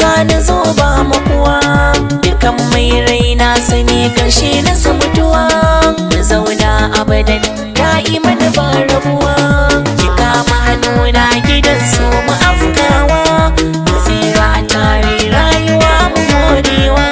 zani zo ba makuwa, dukan mai raina sani karshe na mutuwa. Mu zauna abadan da'iman ba rabuwa, ki kama hannuna gidan so mu afkawa, mu tsira tare rayuwa mu morewa.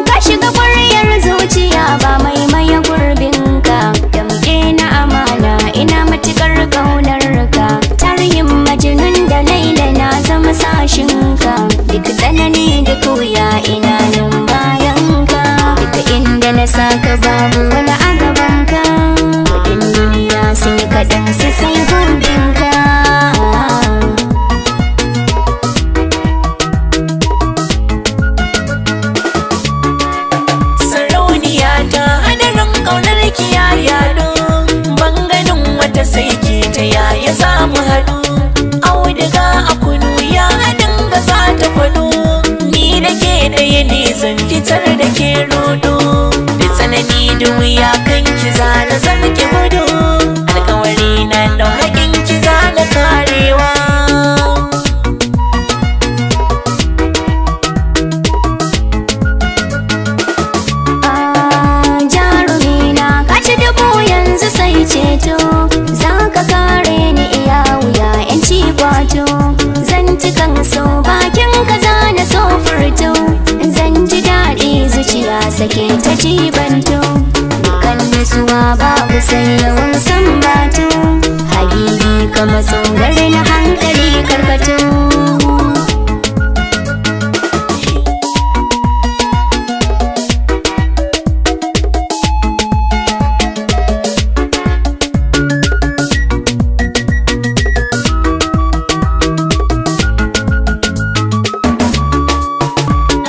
Ka shiga ƙwaryar zuciya ba mai maye gurbinka, damƙe na amana ina matuƙar ƙaunarka. Tarihin Majnun da Laila na zama sashinka, duk tsanani da wuya ina nan bayanka. Duka inda na saka babu wani a gabanka, kuɗin duniya sun yi kaɗan su sai gurbinka. Sarauniya ta hadarin ƙaunar kiyaya ban ganin wata sai ke ta yaya za mu haɗu. Auduga a kunu ya dinga za ta faɗo, ni da ke ɗaya ne zan fitar da ke rodo. Da tsanani da wuya kan ki zana zarki gudu, alƙawari na da haƙin ki zana karewa. Jarumina ka ci dubu yanzu sai ceto, za ka kare ni iya wuya yanci kwato. Zan ci kan so bakin ka zana so furto, zan ji daɗi zuciya sake ta jibanto. Dukan nasuwa babu sai yawan sambato, habibi ka matso gare na hankali karkato.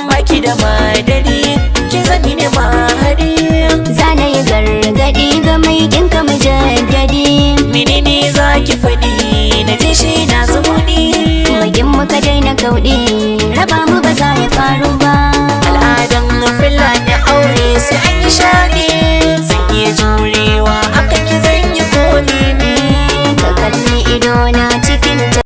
Baki da madadi ki zani ne mahadi, Zana yi gargaɗi ga mai kinka mujaddadi, menene za ki faɗi na ji shi na zumuɗi. magin muka daina kauɗi, raba mu ba za ya faru ba. Al'adan fulani aure sai an yi shaɗi, zan iya jure